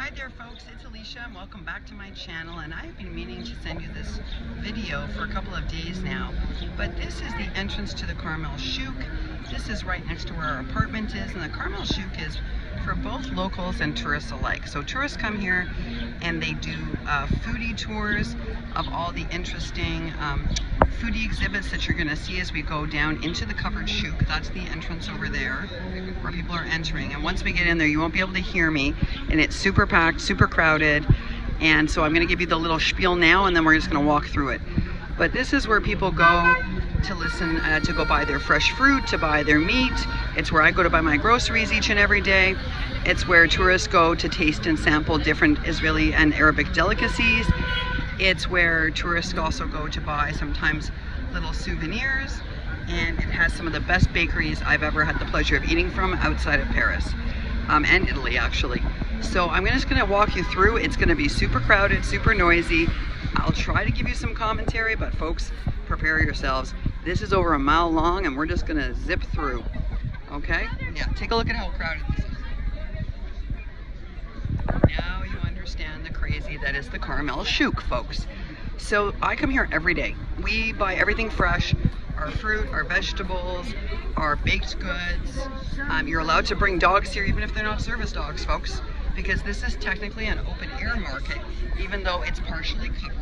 Hi there folks, it's Alicia and welcome back to my channel, and I've been meaning to send you this video for a couple of days now, but this is the entrance to the Carmel Shuk. This is right next to where our apartment is, and the Carmel Shuk is for both locals and tourists alike. So tourists come here and they do foodie tours of all the interesting foodie exhibits that you're going to see as we go down into the covered shuk. That's the entrance over there where people are entering, and once we get in there you won't be able to hear me, and it's super packed, super crowded, and so I'm going to give you the little spiel now and then we're just going to walk through it. But this is where people go to listen, to go buy their fresh fruit, to buy their meat. It's where I go to buy my groceries each and every day. It's where tourists go to taste and sample different Israeli and Arabic delicacies. It's where tourists also go to buy sometimes little souvenirs, and it has some of the best bakeries I've ever had the pleasure of eating from outside of Paris, and Italy actually. So I'm just going to walk you through. It's going to be super crowded, super noisy. I'll try to give you some commentary, but folks, prepare yourselves. This is over a mile long and we're just going to zip through. Okay? Yeah, take a look at how crowded this is. Now you understand the crazy that is the Carmel Shuk, folks. So I come here every day. We buy everything fresh, our fruit, our vegetables, our baked goods. You're allowed to bring dogs here even if they're not service dogs, folks, because this is technically an open air market, even though it's partially covered.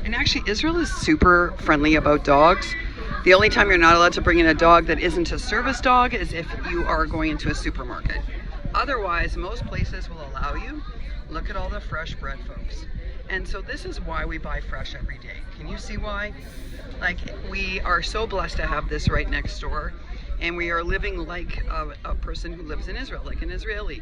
And actually Israel is super friendly about dogs. The only time you're not allowed to bring in a dog that isn't a service dog is if you are going into a supermarket. Otherwise, most places will allow you. Look at all the fresh bread, folks. And so this is why we buy fresh every day. Can you see why? Like, we are so blessed to have this right next door, and we are living like a person who lives in Israel, like an Israeli.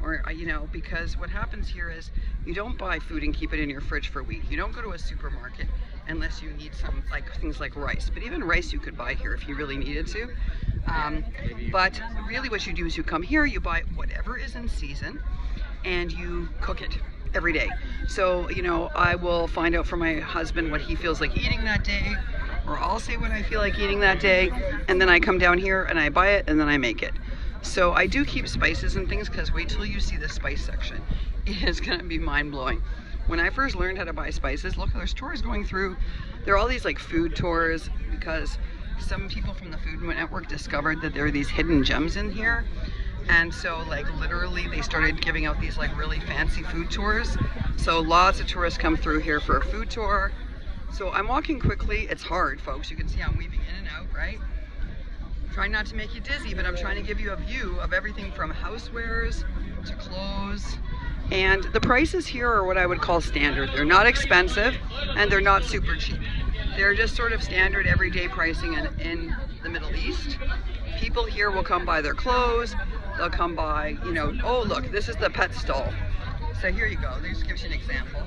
Or, you know, because what happens here is you don't buy food and keep it in your fridge for a week. You don't go to a supermarket unless you need some, like, things like rice. But even rice you could buy here if you really needed to. But really what you do is you come here, you buy whatever is in season, and you cook it every day. So, you know, I will find out from my husband what he feels like eating that day, or I'll say what I feel like eating that day, and then I come down here and I buy it and then I make it. So I do keep spices and things, because wait till you see the spice section. It is going to be mind-blowing. When I first learned how to buy spices, look, there's tours going through. There are all these like food tours, because some people from the Food Network discovered that there are these hidden gems in here. And so like literally they started giving out these like really fancy food tours. So lots of tourists come through here for a food tour. So I'm walking quickly. It's hard, folks. You can see I'm weaving in and out, right? Trying not to make you dizzy, but I'm trying to give you a view of everything from housewares to clothes. And the prices here are what I would call standard. They're not expensive and they're not super cheap. They're just sort of standard everyday pricing in the Middle East. People here will come buy their clothes. They'll come buy, you know, oh look, this is the pet stall. So here you go. This gives you an example.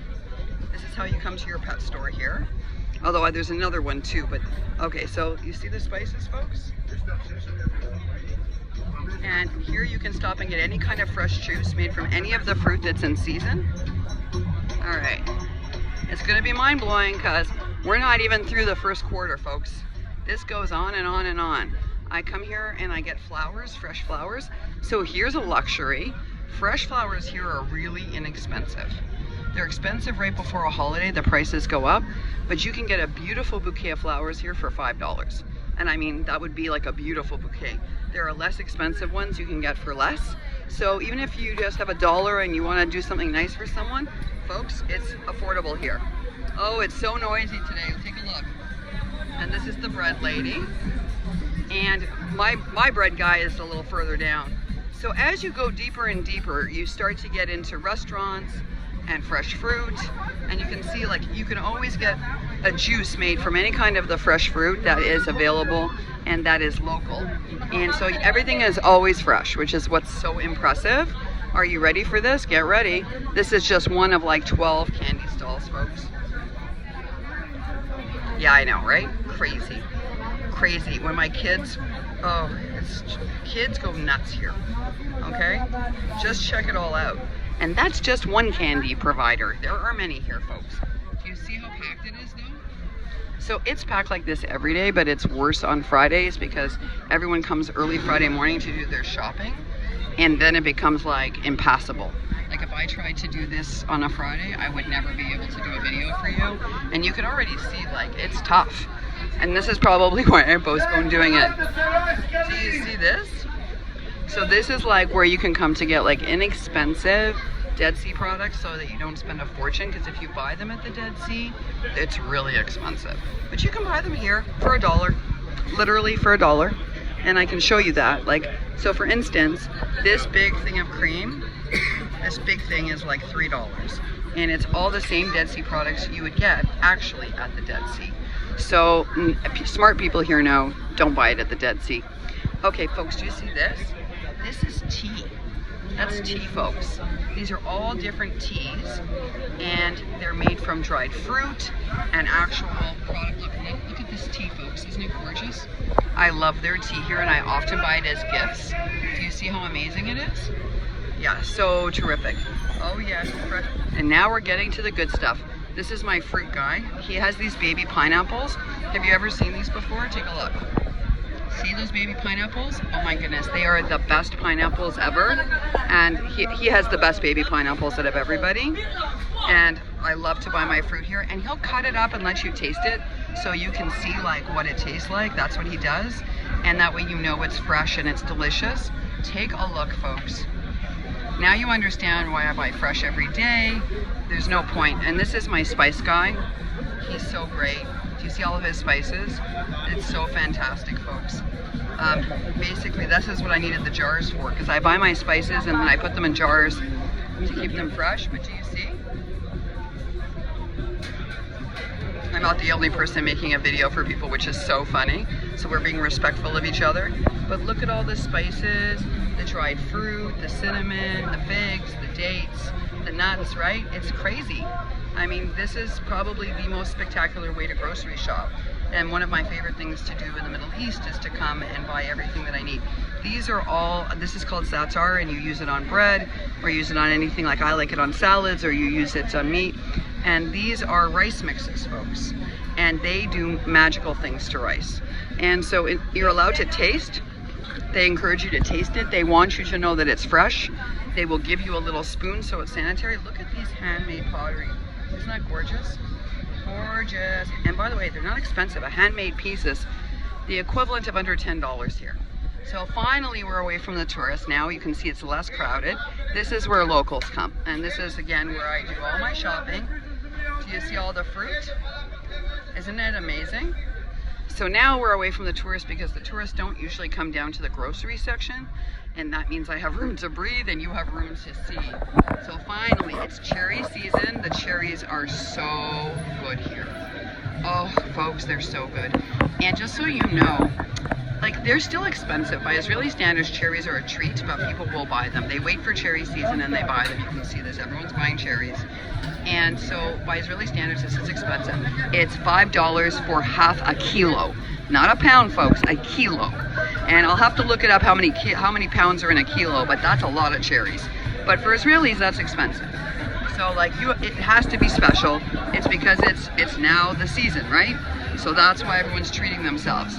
This is how you come to your pet store here. Although there's another one too, but okay, so you see the spices, folks? And here you can stop and get any kind of fresh juice made from any of the fruit that's in season. All right, it's gonna be mind-blowing because we're not even through the first quarter, folks. This goes on and on and on. I come here and I get flowers, fresh flowers. So here's a luxury. Fresh flowers here are really inexpensive. They're expensive right before a holiday, the prices go up, but you can get a beautiful bouquet of flowers here for $5. And I mean, that would be like a beautiful bouquet. There are less expensive ones you can get for less. So even if you just have $1 and you want to do something nice for someone, folks, it's affordable here. Oh, it's so noisy today. Take a look. And this is the bread lady. And my bread guy is a little further down. So as you go deeper and deeper, you start to get into restaurants and fresh fruit, and you can see like you can always get a juice made from any kind of the fresh fruit that is available and that is local. And so everything is always fresh, which is what's so impressive. Are you ready for this? Get ready. This is just one of like 12 candy stalls, folks. Yeah, I know, right? Crazy. Crazy. When my kids, kids go nuts here. Okay? Just check it all out. And that's just one candy provider. There are many here, folks. Do you see how packed it is, though? So it's packed like this every day, but it's worse on Fridays because everyone comes early Friday morning to do their shopping, and then it becomes like impassable. Like if I tried to do this on a Friday, I would never be able to do a video for you. And you can already see, like, it's tough. And this is probably why I postponed doing it. Do you see this? So this is like where you can come to get like inexpensive Dead Sea products so that you don't spend a fortune, because if you buy them at the Dead Sea, it's really expensive. But you can buy them here for $1, literally for $1. And I can show you that. Like, so for instance, this big thing of cream, this big thing is like $3. And it's all the same Dead Sea products you would get actually at the Dead Sea. So smart people here know, don't buy it at the Dead Sea. Okay, folks, do you see this? This is tea. That's tea, folks. These are all different teas, and they're made from dried fruit and actual product. Look at this tea, folks. Isn't it gorgeous? I love their tea here, and I often buy it as gifts. Do you see how amazing it is? Yeah, so terrific. Oh yes, and now we're getting to the good stuff. This is my fruit guy. He has these baby pineapples. Have you ever seen these before? Take a look. See those baby pineapples? Oh my goodness, they are the best pineapples ever. And he has the best baby pineapples out of everybody. And I love to buy my fruit here. And he'll cut it up and let you taste it so you can see like what it tastes like. That's what he does. And that way you know it's fresh and it's delicious. Take a look, folks. Now you understand why I buy fresh every day. There's no point. And this is my spice guy. He's so great. Do you see all of his spices? It's so fantastic, folks. Basically, this is what I needed the jars for, because I buy my spices and then I put them in jars to keep them fresh. But do you see? I'm not the only person making a video for people, which is so funny. So we're being respectful of each other. But look at all the spices, the dried fruit, the cinnamon, the figs, the dates, the nuts, right? It's crazy. I mean, this is probably the most spectacular way to grocery shop. And one of my favorite things to do in the Middle East is to come and buy everything that I need. These are all, this is called za'atar, and you use it on bread, or use it on anything, like I like it on salads, or you use it on meat. And these are rice mixes, folks. And they do magical things to rice. And so you're allowed to taste. They encourage you to taste it. They want you to know that it's fresh. They will give you a little spoon so it's sanitary. Look at these handmade pottery. Isn't that gorgeous? Gorgeous. And by the way, they're not expensive. A handmade piece is the equivalent of under $10 here. So finally we're away from the tourists. Now you can see it's less crowded. This is where locals come. And this is again where I do all my shopping. Do you see all the fruit? Isn't it amazing? So now we're away from the tourists because the tourists don't usually come down to the grocery section. And that means I have room to breathe and you have room to see. So finally, it's cherry season. The cherries are so good here. Oh, folks, they're so good. And just so you know, like, they're still expensive. By Israeli standards, cherries are a treat, but people will buy them. They wait for cherry season and they buy them. You can see this. Everyone's buying cherries. And so by Israeli standards, this is expensive. It's $5 for half a kilo. Not a pound, folks, a kilo. And I'll have to look it up how many pounds are in a kilo, but that's a lot of cherries. But for Israelis, that's expensive. So like it has to be special. It's because it's now the season, right? So that's why everyone's treating themselves.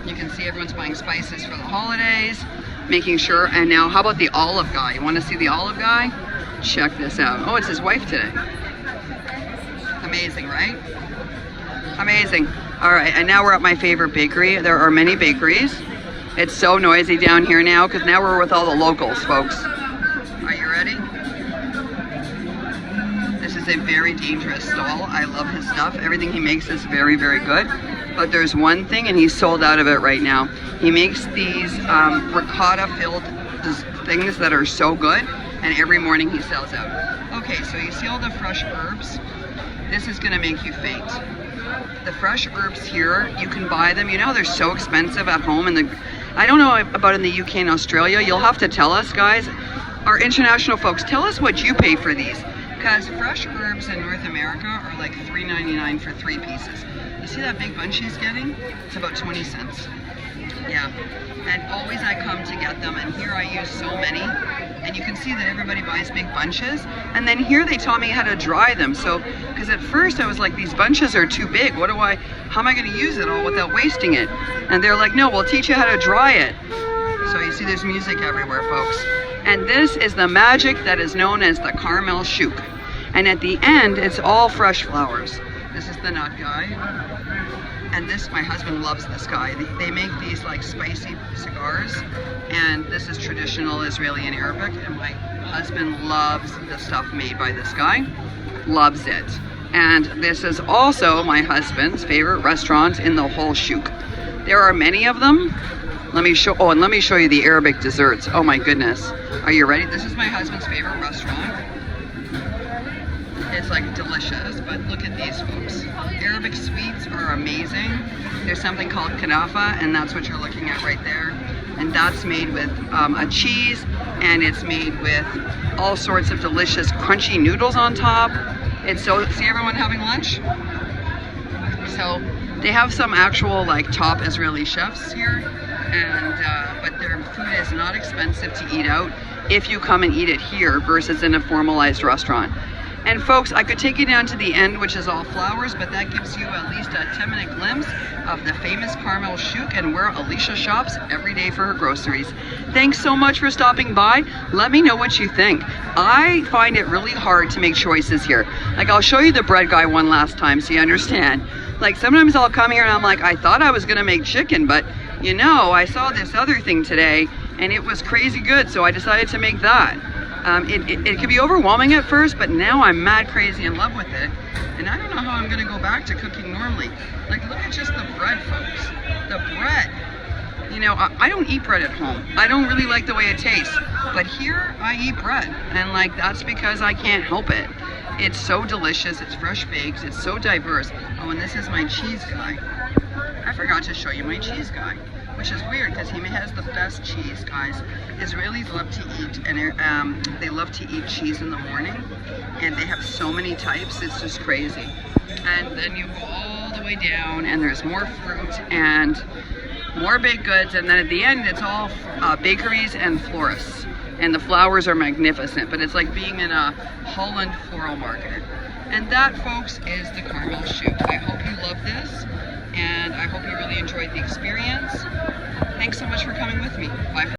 You can see everyone's buying spices for the holidays, making sure. And now how about the olive guy? You want to see the olive guy? Check this out. Oh, it's his wife today. Amazing, right? Amazing. All right, and now we're at my favorite bakery. There are many bakeries. It's so noisy down here now because now we're with all the locals, folks. Are you ready? This is a very dangerous stall. I love his stuff. Everything he makes is very, very good. But there's one thing, and he's sold out of it right now. He makes these ricotta-filled things that are so good, and every morning he sells out. Okay, so you see all the fresh herbs? This is gonna make you faint. The fresh herbs here, you can buy them. You know they're so expensive at home. I don't know about in the UK and Australia. You'll have to tell us, guys. Our international folks, tell us what you pay for these. Because fresh herbs in North America are like $3.99 for 3 pieces. You see that big bunch he's getting? It's about 20 cents. Yeah. And always I come to get them, and here I use so many. And you can see that everybody buys big bunches. And then here they taught me how to dry them. So, because at first I was like, these bunches are too big. How am I going to use it all without wasting it? And they're like, no, we'll teach you how to dry it. So you see there's music everywhere, folks. And this is the magic that is known as the Carmel Shuk. And at the end, it's all fresh flowers. This is the nut guy. And this, my husband loves this guy. They make these like spicy cigars. And this is traditional Israeli and Arabic. And my husband loves the stuff made by this guy. Loves it. And this is also my husband's favorite restaurant in the whole shuk. There are many of them. Let me show you the Arabic desserts. Oh my goodness. Are you ready? This is my husband's favorite restaurant. It's like delicious, but look at these folks. Arabic sweets are amazing. There's something called kanafa, and that's what you're looking at right there. And that's made with a cheese, and it's made with all sorts of delicious crunchy noodles on top. It's so, see everyone having lunch? So they have some actual like top Israeli chefs here, and but their food is not expensive to eat out if you come and eat it here versus in a formalized restaurant. And folks, I could take you down to the end, which is all flowers, but that gives you at least a 10-minute glimpse of the famous Carmel Shuk and where Alicia shops every day for her groceries. Thanks so much for stopping by. Let me know what you think. I find it really hard to make choices here. Like, I'll show you the bread guy one last time so you understand. Like, sometimes I'll come here and I'm like, I thought I was gonna make chicken, but you know, I saw this other thing today and it was crazy good, so I decided to make that. It can be overwhelming at first, but now I'm mad crazy in love with it. And I don't know how I'm gonna go back to cooking normally. Like, look at just the bread, folks. The bread. You know, I don't eat bread at home. I don't really like the way it tastes. But here, I eat bread. And like, that's because I can't help it. It's so delicious, it's fresh baked, it's so diverse. Oh, and this is my cheese guy. I forgot to show you my cheese guy, which is weird because he has the best cheese, guys. Israelis love to eat, and they love to eat cheese in the morning, and they have so many types, it's just crazy. And then you go all the way down, and there's more fruit and more baked goods, and then at the end, it's all bakeries and florists. And the flowers are magnificent, but it's like being in a Holland floral market. And that, folks, is the Carmel Shuk. I hope you love this, and I hope you really enjoyed the experience. Thanks so much for coming with me. Bye.